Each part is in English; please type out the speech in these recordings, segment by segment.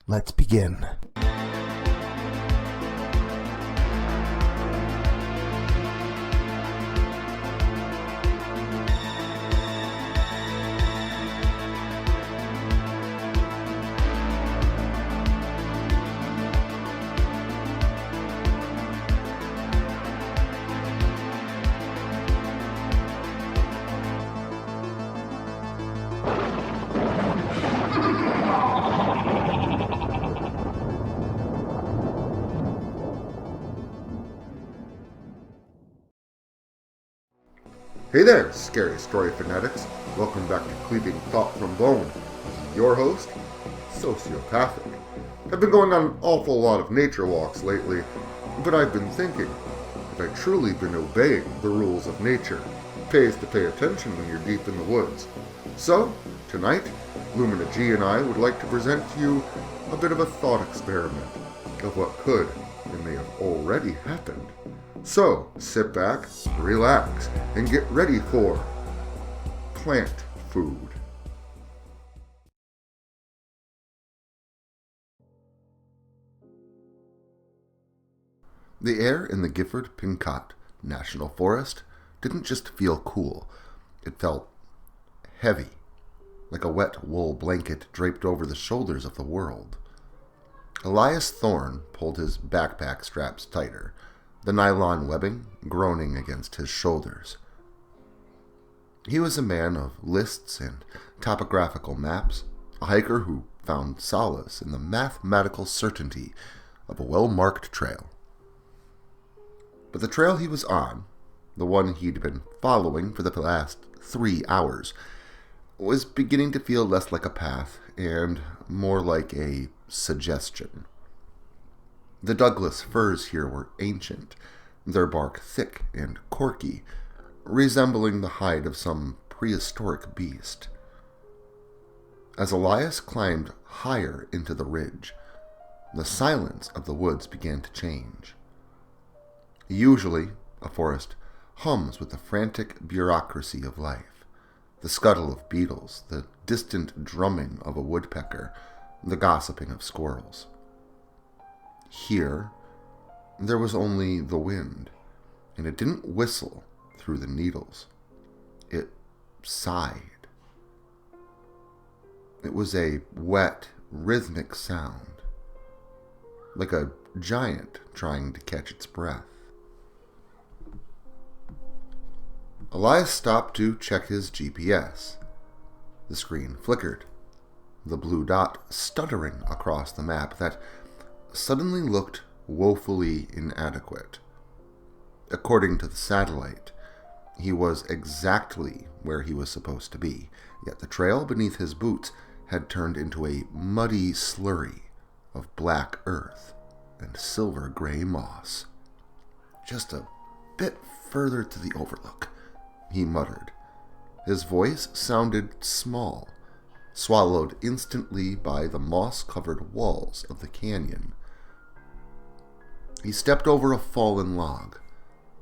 Let's begin. Hey there, scary story fanatics. Welcome back to Cleaving Thought from Bone. Your host, Sociopathic. I've been going on an awful lot of nature walks lately, but I've been thinking, have I truly been obeying the rules of nature? It pays to pay attention when you're deep in the woods. So, tonight, Lumina G and I would like to present to you a bit of a thought experiment of what could and may have already happened. So, sit back, relax, and get ready for plant food. The air in the Gifford-Pinchot National Forest didn't just feel cool, it felt heavy, like a wet wool blanket draped over the shoulders of the world. Elias Thorne pulled his backpack straps tighter, the nylon webbing groaning against his shoulders. He was a man of lists and topographical maps, a hiker who found solace in the mathematical certainty of a well-marked trail. But the trail he was on, the one he'd been following for the last 3 hours, was beginning to feel less like a path and more like a suggestion. The Douglas firs here were ancient, their bark thick and corky, resembling the hide of some prehistoric beast. As Elias climbed higher into the ridge, the silence of the woods began to change. Usually, a forest hums with the frantic bureaucracy of life, the scuttle of beetles, the distant drumming of a woodpecker, the gossiping of squirrels. Here, there was only the wind, and it didn't whistle through the needles. It sighed. It was a wet, rhythmic sound, like a giant trying to catch its breath. Elias stopped to check his GPS. The screen flickered, the blue dot stuttering across the map that suddenly looked woefully inadequate. According to the satellite, he was exactly where he was supposed to be, yet the trail beneath his boots had turned into a muddy slurry of black earth and silver-gray moss. "Just a bit further to the overlook," he muttered. His voice sounded small, swallowed instantly by the moss-covered walls of the canyon. He stepped over a fallen log,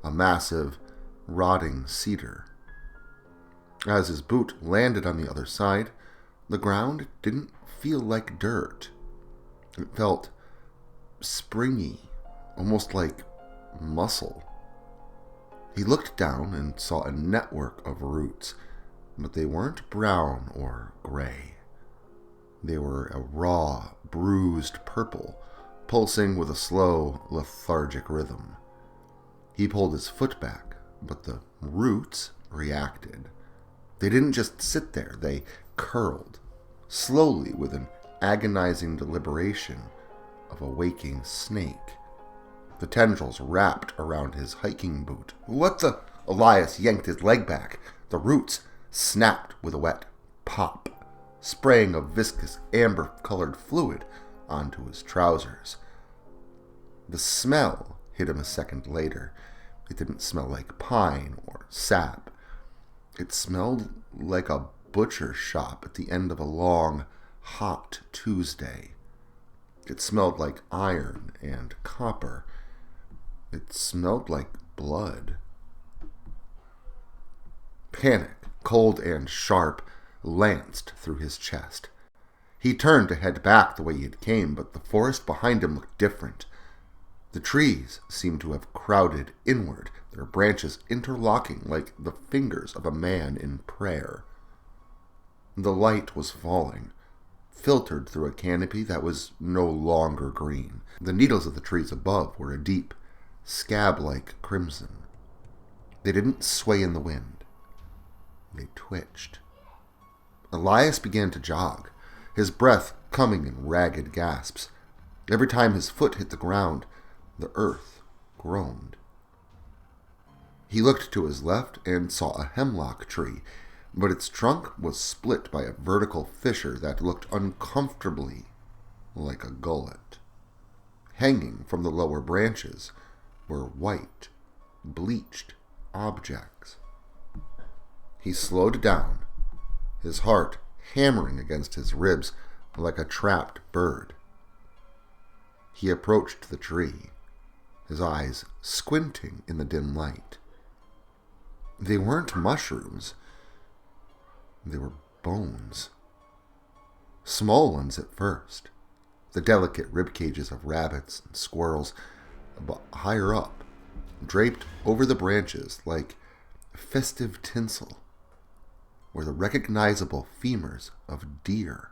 a massive, rotting cedar. As his boot landed on the other side, the ground didn't feel like dirt. It felt springy, almost like muscle. He looked down and saw a network of roots, but they weren't brown or gray. They were a raw, bruised purple, pulsing with a slow, lethargic rhythm. He pulled his foot back, but the roots reacted. They didn't just sit there, they curled, slowly with an agonizing deliberation of a waking snake. The tendrils wrapped around his hiking boot. "What the?" Elias yanked his leg back. The roots snapped with a wet pop, spraying a viscous amber-colored fluid onto his trousers. The smell hit him a second later. It didn't smell like pine or sap. It smelled like a butcher shop at the end of a long, hot Tuesday. It smelled like iron and copper. It smelled like blood. Panic, cold and sharp, lanced through his chest. He turned to head back the way he had came, but the forest behind him looked different. The trees seemed to have crowded inward, their branches interlocking like the fingers of a man in prayer. The light was falling, filtered through a canopy that was no longer green. The needles of the trees above were a deep, scab-like crimson. They didn't sway in the wind. They twitched. Elias began to jog, his breath coming in ragged gasps. Every time his foot hit the ground, the earth groaned. He looked to his left and saw a hemlock tree, but its trunk was split by a vertical fissure that looked uncomfortably like a gullet. Hanging from the lower branches were white, bleached objects. He slowed down, his heart hammering against his ribs like a trapped bird. He approached the tree, his eyes squinting in the dim light. They weren't mushrooms. They were bones. Small ones at first, the delicate rib cages of rabbits and squirrels, but higher up, draped over the branches like festive tinsel, were the recognizable femurs of deer.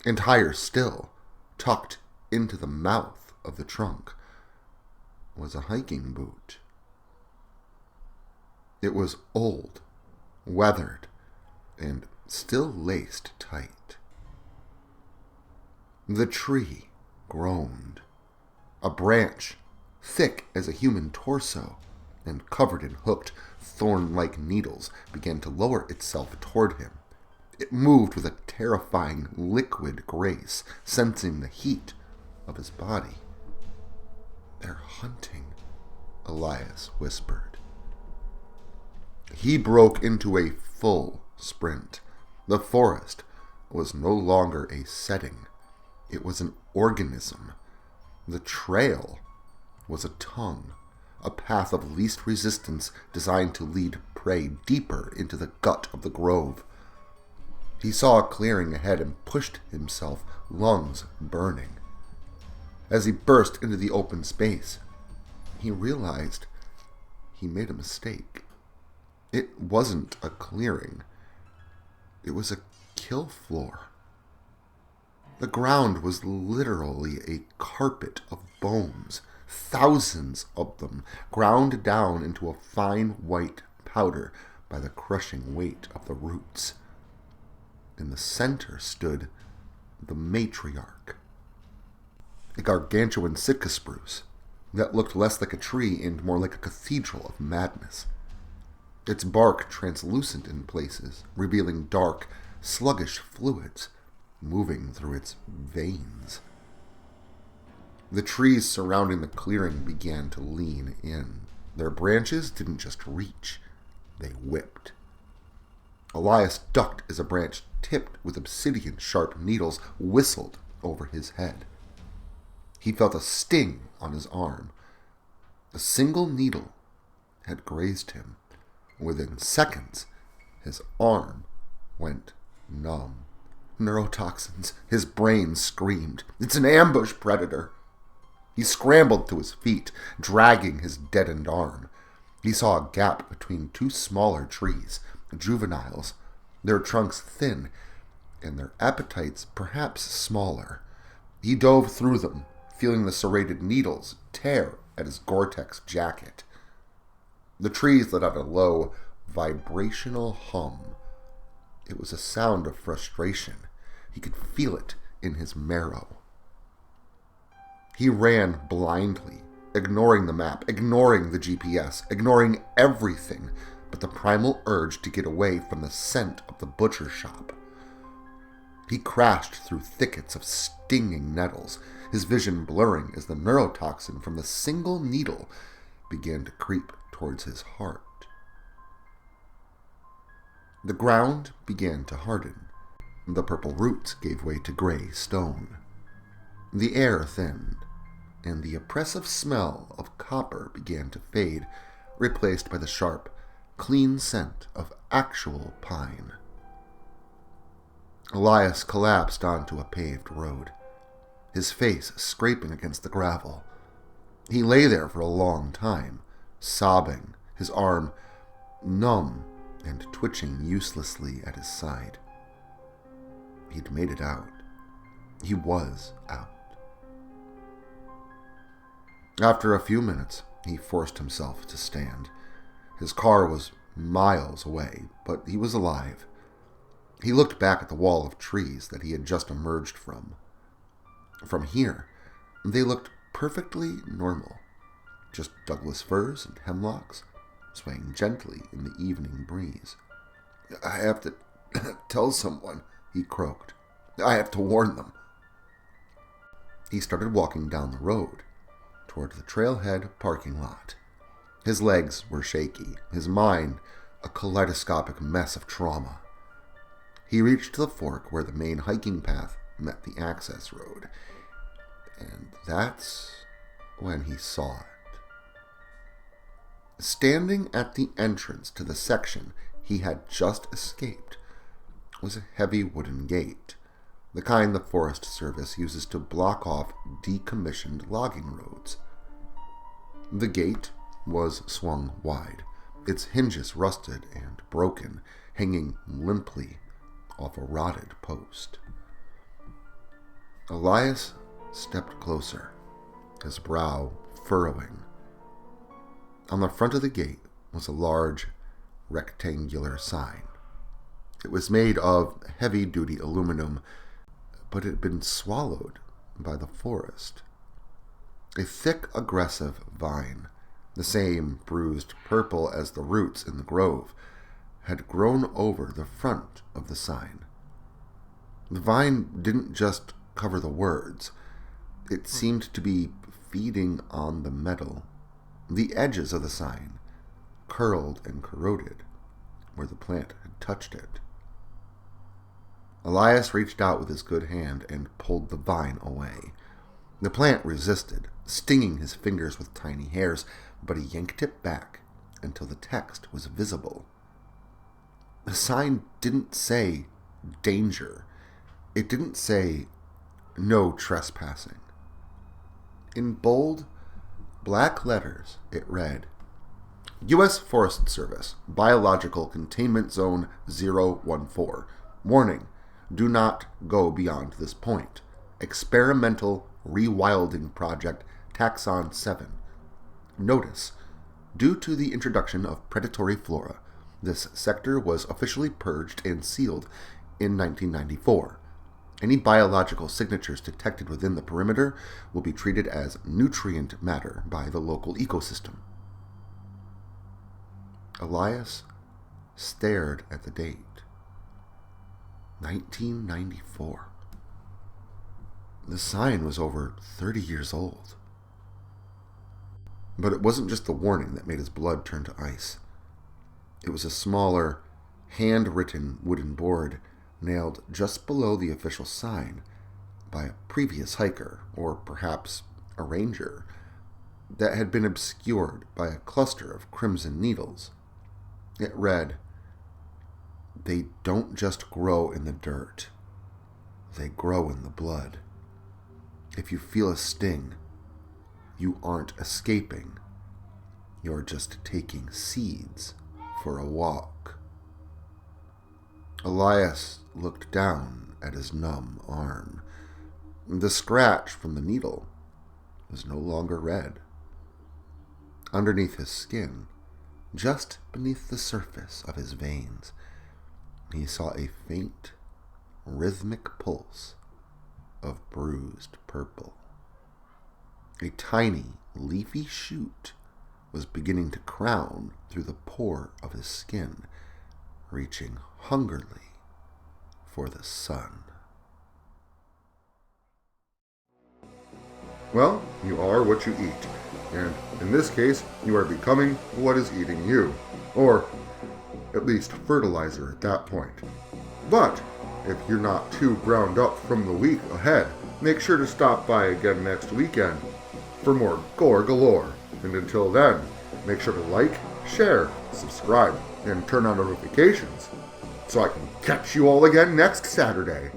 And higher still, tucked into the mouth of the trunk, was a hiking boot. It was old, weathered, and still laced tight. The tree groaned. A branch, thick as a human torso and covered in hooked, thorn-like needles, began to lower itself toward him. It moved with a terrifying liquid grace, sensing the heat of his body. "They're hunting," Elias whispered. He broke into a full sprint. The forest was no longer a setting. It was an organism. The trail was a tongue, a path of least resistance designed to lead prey deeper into the gut of the grove. He saw a clearing ahead and pushed himself, lungs burning. As he burst into the open space, he realized he made a mistake. It wasn't a clearing. It was a kill floor. The ground was literally a carpet of bones, thousands of them, ground down into a fine white powder by the crushing weight of the roots. In the center stood the matriarch, a gargantuan Sitka spruce that looked less like a tree and more like a cathedral of madness. Its bark translucent in places, revealing dark, sluggish fluids moving through its veins. The trees surrounding the clearing began to lean in. Their branches didn't just reach, they whipped. Elias ducked as a branch tipped with obsidian-sharp needles whistled over his head. He felt a sting on his arm. A single needle had grazed him. Within seconds, his arm went numb. Neurotoxins, his brain screamed. "It's an ambush predator!" He scrambled to his feet, dragging his deadened arm. He saw a gap between two smaller trees, juveniles, their trunks thin, and their appetites perhaps smaller. He dove through them, feeling the serrated needles tear at his Gore-Tex jacket. The trees let out a low, vibrational hum. It was a sound of frustration. He could feel it in his marrow. He ran blindly, ignoring the map, ignoring the GPS, ignoring everything but the primal urge to get away from the scent of the butcher shop. He crashed through thickets of stinging nettles, his vision blurring as the neurotoxin from the single needle began to creep towards his heart. The ground began to harden. The purple roots gave way to gray stone. The air thinned, and the oppressive smell of copper began to fade, replaced by the sharp, clean scent of actual pine. Elias collapsed onto a paved road, his face scraping against the gravel. He lay there for a long time, sobbing, his arm numb and twitching uselessly at his side. He'd made it out. He was out. After a few minutes, he forced himself to stand. His car was miles away, but he was alive. He looked back at the wall of trees that he had just emerged from. From here, they looked perfectly normal. Just Douglas firs and hemlocks, swaying gently in the evening breeze. "I have to tell someone," he croaked. "I have to warn them." He started walking down the road, toward the trailhead parking lot. His legs were shaky, his mind a kaleidoscopic mess of trauma. He reached the fork where the main hiking path met the access road, and that's when he saw it. Standing at the entrance to the section he had just escaped was a heavy wooden gate, the kind the Forest Service uses to block off decommissioned logging roads. The gate was swung wide, its hinges rusted and broken, hanging limply off a rotted post. Elias stepped closer, his brow furrowing. On the front of the gate was a large, rectangular sign. It was made of heavy-duty aluminum, but it had been swallowed by the forest. A thick, aggressive vine, the same bruised purple as the roots in the grove, had grown over the front of the sign. The vine didn't just cover the words. It seemed to be feeding on the metal. The edges of the sign curled and corroded where the plant had touched it. Elias reached out with his good hand and pulled the vine away. The plant resisted, stinging his fingers with tiny hairs, but he yanked it back until the text was visible. The sign didn't say danger. It didn't say no trespassing. In bold, black letters, it read, U.S. Forest Service, Biological Containment Zone 014. Warning, do not go beyond this point. Experimental Rewilding Project Taxon 7. Notice, due to the introduction of predatory flora, this sector was officially purged and sealed in 1994. Any biological signatures detected within the perimeter will be treated as nutrient matter by the local ecosystem. Elias stared at the date. 1994. The sign was over 30 years old. But it wasn't just the warning that made his blood turn to ice. It was a smaller, handwritten wooden board nailed just below the official sign by a previous hiker, or perhaps a ranger, that had been obscured by a cluster of crimson needles. It read, They don't just grow in the dirt. They grow in the blood. If you feel a sting, you aren't escaping. You're just taking seeds for a walk. Elias looked down at his numb arm. The scratch from the needle was no longer red. Underneath his skin, just beneath the surface of his veins, he saw a faint, rhythmic pulse of bruised purple. A tiny, leafy shoot was beginning to crown through the pore of his skin, reaching hungrily for the sun. Well, you are what you eat, and in this case, you are becoming what is eating you, or at least fertilizer at that point. But if you're not too ground up from the week ahead, make sure to stop by again next weekend for more gore galore. And until then, make sure to like, share, subscribe, and turn on notifications so I can catch you all again next Saturday.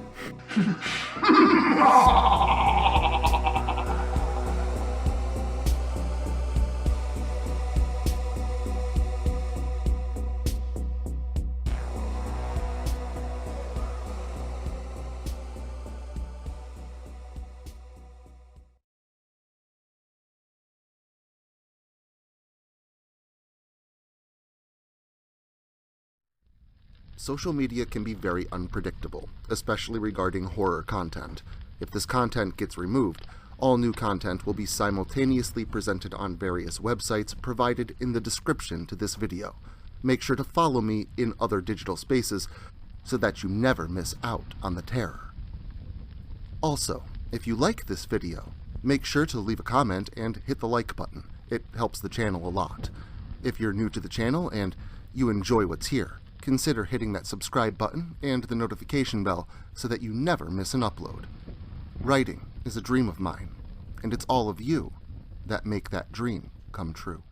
Social media can be very unpredictable, especially regarding horror content. If this content gets removed, all new content will be simultaneously presented on various websites provided in the description to this video. Make sure to follow me in other digital spaces so that you never miss out on the terror. Also, if you like this video, make sure to leave a comment and hit the like button. It helps the channel a lot. If you're new to the channel and you enjoy what's here, consider hitting that subscribe button and the notification bell so that you never miss an upload. Writing is a dream of mine, and it's all of you that make that dream come true.